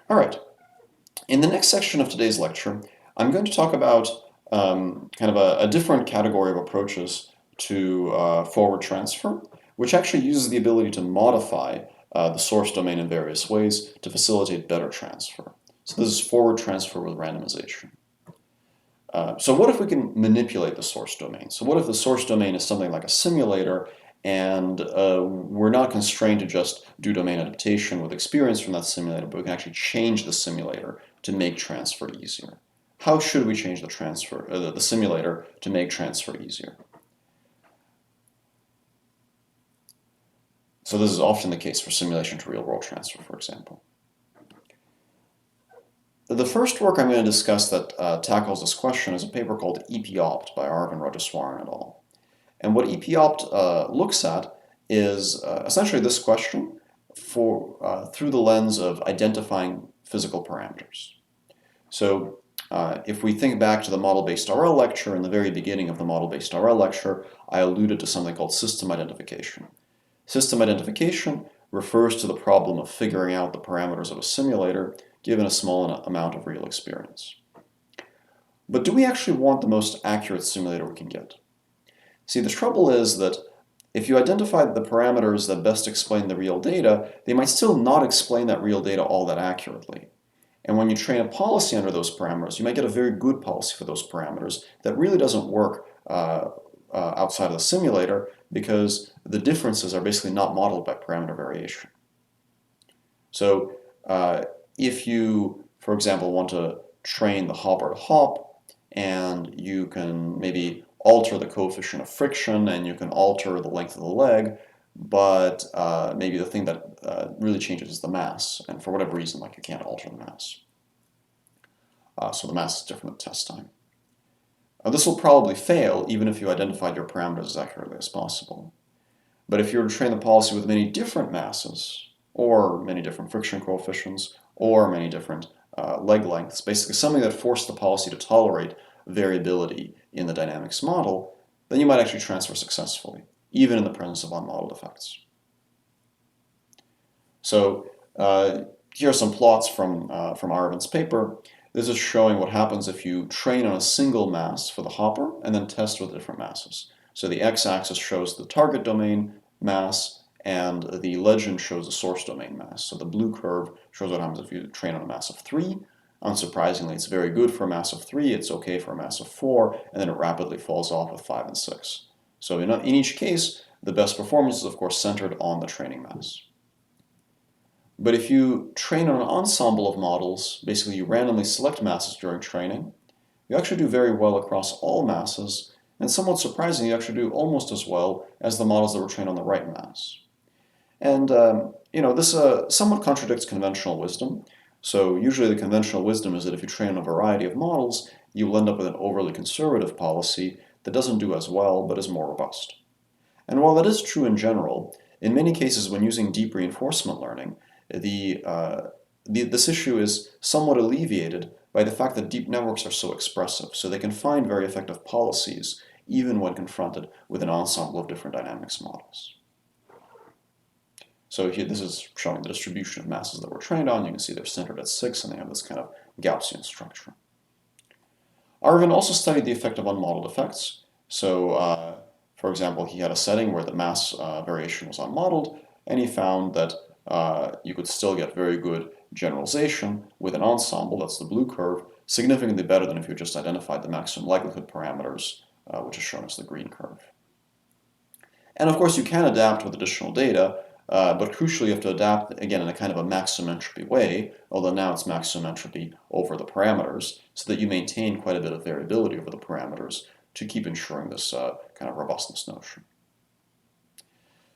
All right. In the next section of today's lecture, I'm going to talk about kind of a different category of approaches to forward transfer, which actually uses the ability to modify the source domain in various ways to facilitate better transfer. So this is forward transfer with randomization. So what if we can manipulate the source domain? So what if the source domain is something like a simulator and we're not constrained to just do domain adaptation with experience from that simulator, but we can actually change the simulator to make transfer easier. How should we change the simulator to make transfer easier? So this is often the case for simulation to real-world transfer, for example. The first work I'm going to discuss that tackles this question is a paper called EP-OPT by Arvind Rajeswaran et al. And what EP-OPT looks at is essentially this question through the lens of identifying physical parameters. So if we think back to the model-based RL lecture, in the very beginning of the model-based RL lecture, I alluded to something called system identification. System identification refers to the problem of figuring out the parameters of a simulator given a small amount of real experience. But do we actually want the most accurate simulator we can get? See, the trouble is that if you identify the parameters that best explain the real data, they might still not explain that real data all that accurately. And when you train a policy under those parameters, you might get a very good policy for those parameters that really doesn't work outside of the simulator because the differences are basically not modeled by parameter variation. So if you, for example, want to train the hopper to hop, and you can maybe alter the coefficient of friction and you can alter the length of the leg, but maybe the thing that really changes is the mass, and for whatever reason, like you can't alter the mass. So the mass is different at test time. This will probably fail even if you identified your parameters as accurately as possible. But if you were to train the policy with many different masses, or many different friction coefficients, or many different leg lengths, basically something that forced the policy to tolerate variability in the dynamics model, then you might actually transfer successfully, even in the presence of unmodeled effects. So here are some plots from Arvind's paper. This is showing what happens if you train on a single mass for the hopper and then test with different masses. So the x-axis shows the target domain mass, and the legend shows the source domain mass. So the blue curve shows what happens if you train on a mass of 3. Unsurprisingly, it's very good for a mass of 3, it's okay for a mass of 4, and then it rapidly falls off with 5 and 6. So in each case, the best performance is of course centered on the training mass. But if you train on an ensemble of models, basically you randomly select masses during training, you actually do very well across all masses, and somewhat surprisingly, you actually do almost as well as the models that were trained on the right mass. And this somewhat contradicts conventional wisdom. So usually the conventional wisdom is that if you train on a variety of models, you will end up with an overly conservative policy that doesn't do as well but is more robust. And while that is true in general, in many cases when using deep reinforcement learning, this issue is somewhat alleviated by the fact that deep networks are so expressive, so they can find very effective policies even when confronted with an ensemble of different dynamics models. So here, this is showing the distribution of masses that we're trained on. You can see they're centered at 6, and they have this kind of Gaussian structure. Arvind also studied the effect of unmodeled effects. So, for example, he had a setting where the mass variation was unmodeled, and he found that you could still get very good generalization with an ensemble, that's the blue curve, significantly better than if you just identified the maximum likelihood parameters, which is shown as the green curve. And of course, you can adapt with additional data, but crucially, you have to adapt, again, in a kind of a maximum entropy way, although now it's maximum entropy over the parameters, so that you maintain quite a bit of variability over the parameters to keep ensuring this kind of robustness notion.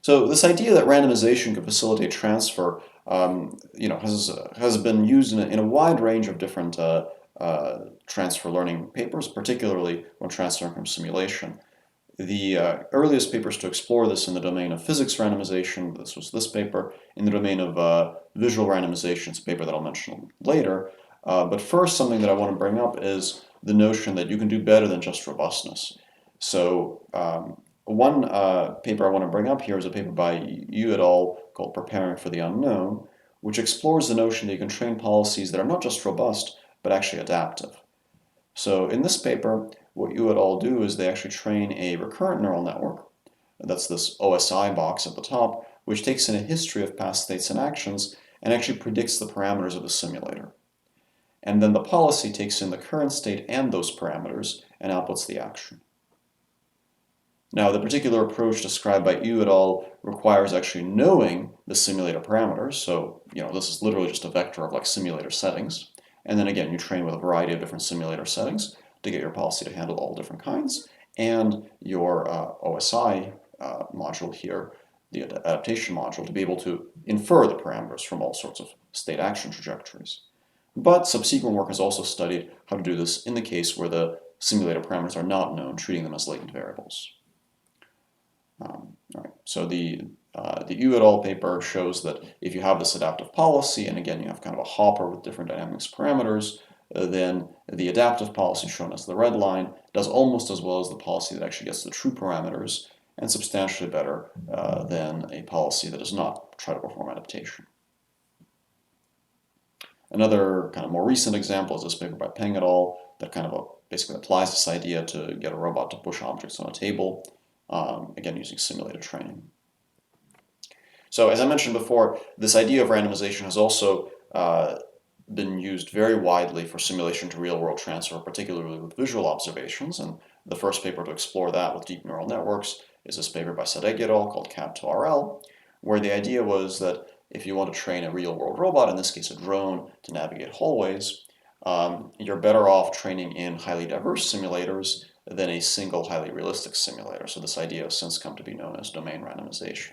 So this idea that randomization can facilitate transfer, has been used in a wide range of different transfer learning papers, particularly when transferring from simulation. The earliest papers to explore this in the domain of physics randomization, this was this paper. In the domain of visual randomization, it's a paper that I'll mention later. But first, something that I want to bring up is the notion that you can do better than just robustness. So one paper I want to bring up here is a paper by Yu et al. Called Preparing for the Unknown, which explores the notion that you can train policies that are not just robust, but actually adaptive. So in this paper, what you et al. Do is they actually train a recurrent neural network. That's this OSI box at the top, which takes in a history of past states and actions and actually predicts the parameters of the simulator. And then the policy takes in the current state and those parameters and outputs the action. Now, the particular approach described by you et al. Requires actually knowing the simulator parameters. So, this is literally just a vector of like simulator settings. And then again, you train with a variety of different simulator settings to get your policy to handle all different kinds. And your OSI module here, the adaptation module, to be able to infer the parameters from all sorts of state action trajectories. But subsequent work has also studied how to do this in the case where the simulator parameters are not known, treating them as latent variables. All right. So the you et al. Paper shows that if you have this adaptive policy, and again you have kind of a hopper with different dynamics parameters, then the adaptive policy shown as the red line does almost as well as the policy that actually gets the true parameters, and substantially better than a policy that does not try to perform adaptation. Another kind of more recent example is this paper by Peng et al. That kind of basically applies this idea to get a robot to push objects on a table, again using simulated training. So as I mentioned before, this idea of randomization has also been used very widely for simulation to real-world transfer, particularly with visual observations. And the first paper to explore that with deep neural networks is this paper by Sadeghi et al. Called CAD2RL, where the idea was that if you want to train a real-world robot, in this case a drone, to navigate hallways, you're better off training in highly diverse simulators than a single highly realistic simulator. So this idea has since come to be known as domain randomization.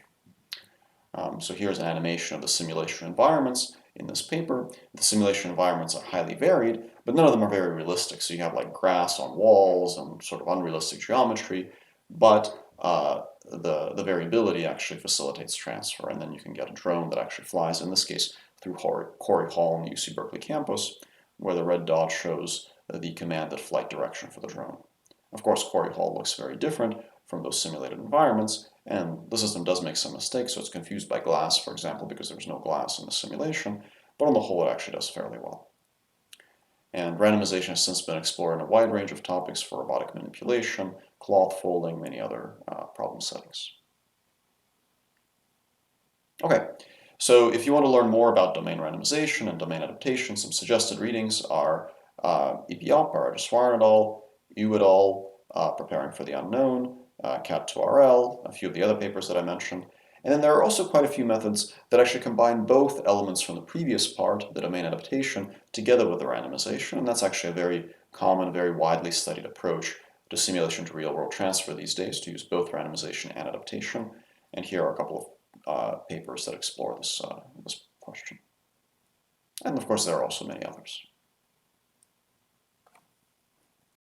So here's an animation of the simulation environments in this paper. The simulation environments are highly varied, but none of them are very realistic. So you have like grass on walls and sort of unrealistic geometry, but the variability actually facilitates transfer, and then you can get a drone that actually flies, in this case through Corey Hall in the UC Berkeley campus, where the red dot shows the commanded flight direction for the drone. Of course, Corey Hall looks very different from those simulated environments, and the system does make some mistakes, so it's confused by glass, for example, because there's no glass in the simulation, but on the whole it actually does fairly well. And randomization has since been explored in a wide range of topics for robotic manipulation, cloth folding, many other problem settings. Okay, so if you want to learn more about domain randomization and domain adaptation, some suggested readings are EPOP by Rajeswaran et al., you et al., Preparing for the Unknown, CAD2RL, a few of the other papers that I mentioned. And then there are also quite a few methods that actually combine both elements from the previous part, the domain adaptation, together with the randomization. And that's actually a very common, very widely studied approach to simulation to real-world transfer these days, to use both randomization and adaptation. And here are a couple of papers that explore this question. And of course, there are also many others.